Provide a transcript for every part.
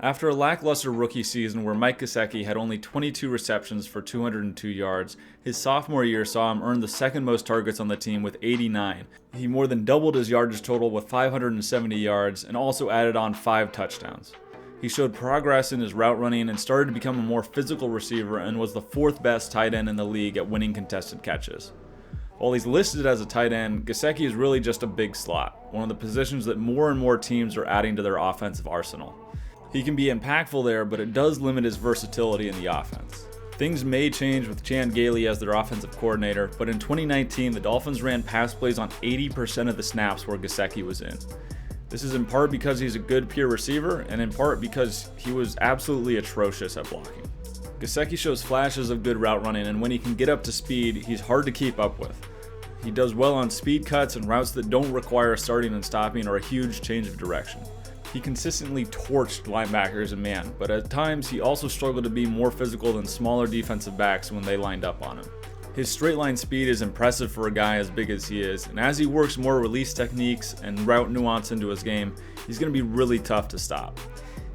After a lackluster rookie season where Mike Gesicki had only 22 receptions for 202 yards, his sophomore year saw him earn the second most targets on the team with 89. He more than doubled his yardage total with 570 yards and also added on 5 touchdowns. He showed progress in his route running and started to become a more physical receiver and was the 4th best tight end in the league at winning contested catches. While he's listed as a tight end, Gesicki is really just a big slot, one of the positions that more and more teams are adding to their offensive arsenal. He can be impactful there, but it does limit his versatility in the offense. Things may change with Chan Gailey as their offensive coordinator, but in 2019, the Dolphins ran pass plays on 80% of the snaps where Gesicki was in. This is in part because he's a good pure receiver, and in part because he was absolutely atrocious at blocking. Gesicki shows flashes of good route running, and when he can get up to speed, he's hard to keep up with. He does well on speed cuts and routes that don't require starting and stopping or a huge change of direction. He consistently torched linebackers and man, but at times he also struggled to be more physical than smaller defensive backs when they lined up on him. His straight line speed is impressive for a guy as big as he is, and as he works more release techniques and route nuance into his game, he's going to be really tough to stop.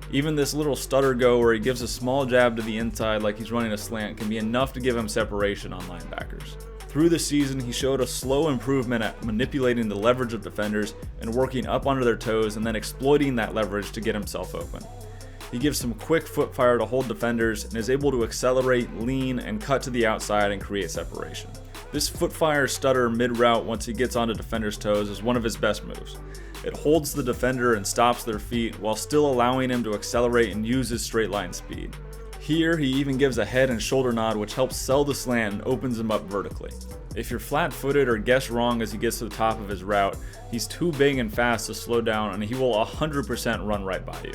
Even this little stutter go where he gives a small jab to the inside like he's running a slant can be enough to give him separation on linebackers. Through the season, he showed a slow improvement at manipulating the leverage of defenders and working up under their toes and then exploiting that leverage to get himself open. He gives some quick foot fire to hold defenders and is able to accelerate, lean, and cut to the outside and create separation. This foot fire stutter mid-route once he gets onto defenders' toes is one of his best moves. It holds the defender and stops their feet while still allowing him to accelerate and use his straight line speed. Here, he even gives a head and shoulder nod which helps sell the slant and opens him up vertically. If you're flat-footed or guess wrong as he gets to the top of his route, he's too big and fast to slow down and he will 100% run right by you.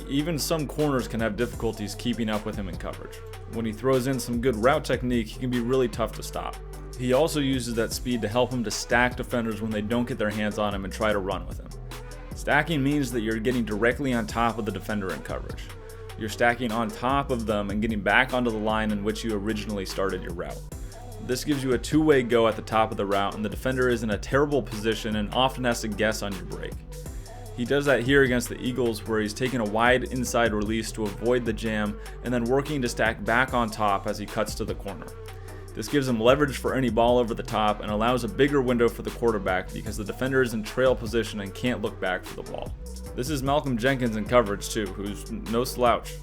Even some corners can have difficulties keeping up with him in coverage. When he throws in some good route technique, he can be really tough to stop. He also uses that speed to help him to stack defenders when they don't get their hands on him and try to run with him. Stacking means that you're getting directly on top of the defender in coverage. You're stacking on top of them and getting back onto the line in which you originally started your route. This gives you a two-way go at the top of the route, and the defender is in a terrible position and often has to guess on your break. He does that here against the Eagles, where he's taking a wide inside release to avoid the jam and then working to stack back on top as he cuts to the corner. This gives him leverage for any ball over the top and allows a bigger window for the quarterback because the defender is in trail position and can't look back for the ball. This is Malcolm Jenkins in coverage too, who's no slouch.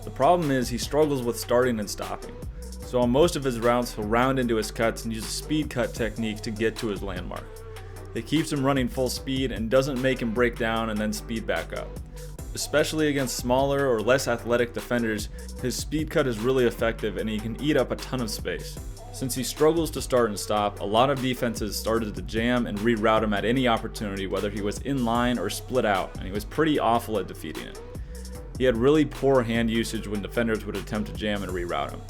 The problem is he struggles with starting and stopping. So on most of his routes, he'll round into his cuts and use a speed cut technique to get to his landmark. It keeps him running full speed and doesn't make him break down and then speed back up. Especially against smaller or less athletic defenders, his speed cut is really effective and he can eat up a ton of space. Since he struggles to start and stop, a lot of defenses started to jam and reroute him at any opportunity, whether he was in line or split out, and he was pretty awful at defeating it. He had really poor hand usage when defenders would attempt to jam and reroute him.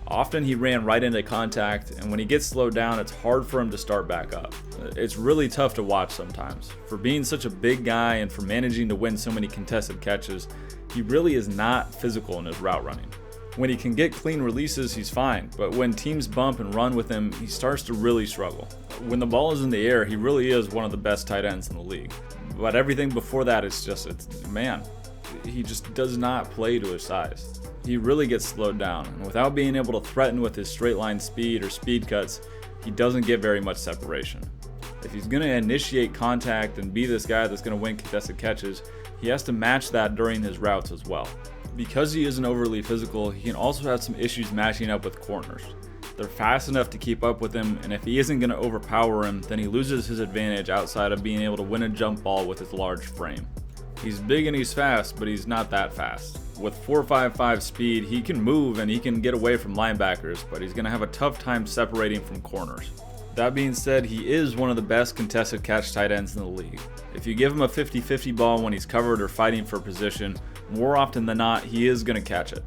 Often he ran right into contact, and when he gets slowed down, it's hard for him to start back up. It's really tough to watch sometimes. For being such a big guy and for managing to win so many contested catches, he really is not physical in his route running. When he can get clean releases, he's fine, but when teams bump and run with him, he starts to really struggle. When the ball is in the air, he really is one of the best tight ends in the league. But everything before that he just does not play to his size. He really gets slowed down, and without being able to threaten with his straight line speed or speed cuts, he doesn't get very much separation. If he's going to initiate contact and be this guy that's going to win contested catches, he has to match that during his routes as well. Because he isn't overly physical, he can also have some issues matching up with corners. They're fast enough to keep up with him, and if he isn't going to overpower him, then he loses his advantage outside of being able to win a jump ball with his large frame. He's big and he's fast, but he's not that fast. With 4.55 speed, he can move and he can get away from linebackers, but he's going to have a tough time separating from corners. That being said, he is one of the best contested catch tight ends in the league. If you give him a 50-50 ball when he's covered or fighting for position, more often than not, he is going to catch it.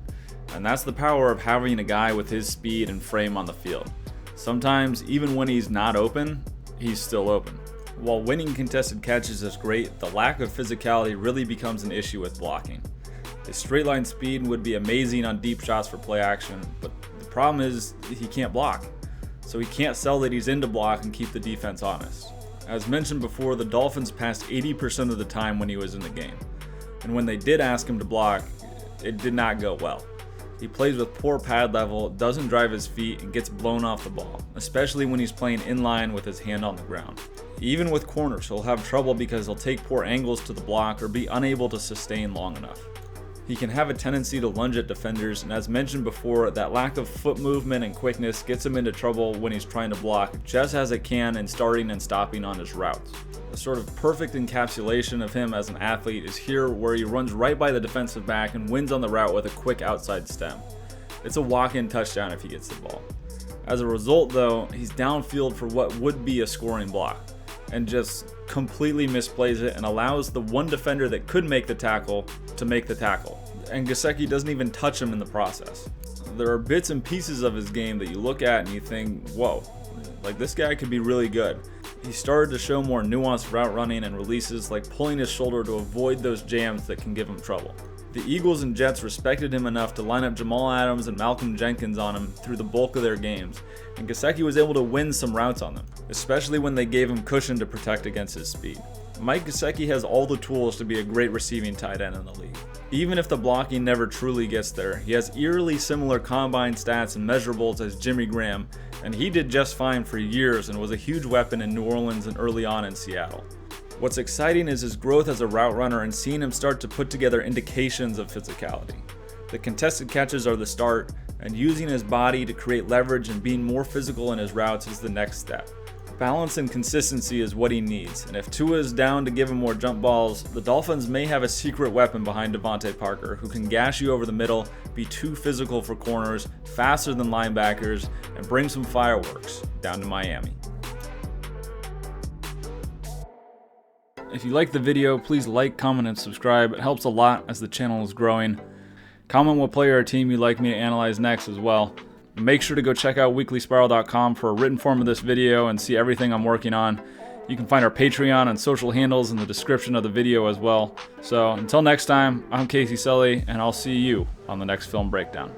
And that's the power of having a guy with his speed and frame on the field. Sometimes, even when he's not open, he's still open. While winning contested catches is great, the lack of physicality really becomes an issue with blocking. His straight line speed would be amazing on deep shots for play action, but the problem is he can't block. So he can't sell that he's into block and keep the defense honest. As mentioned before, the Dolphins passed 80% of the time when he was in the game. And when they did ask him to block, it did not go well. He plays with poor pad level, doesn't drive his feet, and gets blown off the ball, especially when he's playing inline with his hand on the ground. Even with corners, he'll have trouble because he'll take poor angles to the block or be unable to sustain long enough. He can have a tendency to lunge at defenders, and as mentioned before, that lack of foot movement and quickness gets him into trouble when he's trying to block, just as it can in starting and stopping on his routes. A sort of perfect encapsulation of him as an athlete is here, where he runs right by the defensive back and wins on the route with a quick outside stem. It's a walk-in touchdown if he gets the ball. As a result though, he's downfield for what would be a scoring block, and just completely misplays it and allows the one defender that could make the tackle to make the tackle. And Gesicki doesn't even touch him in the process. There are bits and pieces of his game that you look at and you think, whoa, like this guy could be really good. He started to show more nuanced route running and releases, like pulling his shoulder to avoid those jams that can give him trouble. The Eagles and Jets respected him enough to line up Jamal Adams and Malcolm Jenkins on him through the bulk of their games, and Gesicki was able to win some routes on them, especially when they gave him cushion to protect against his speed. Mike Gesicki has all the tools to be a great receiving tight end in the league. Even if the blocking never truly gets there, he has eerily similar combine stats and measurables as Jimmy Graham, and he did just fine for years and was a huge weapon in New Orleans and early on in Seattle. What's exciting is his growth as a route runner and seeing him start to put together indications of physicality. The contested catches are the start, and using his body to create leverage and being more physical in his routes is the next step. Balance and consistency is what he needs, and if Tua is down to give him more jump balls, the Dolphins may have a secret weapon behind Devontae Parker who can gash you over the middle, be too physical for corners, faster than linebackers, and bring some fireworks down to Miami. If you like the video, please like, comment, and subscribe. It helps a lot as the channel is growing. Comment what player or team you'd like me to analyze next as well. Make sure to go check out weeklyspiral.com for a written form of this video and see everything I'm working on. You can find our Patreon and social handles in the description of the video as well. So until next time, I'm Casey Sully, and I'll see you on the next film breakdown.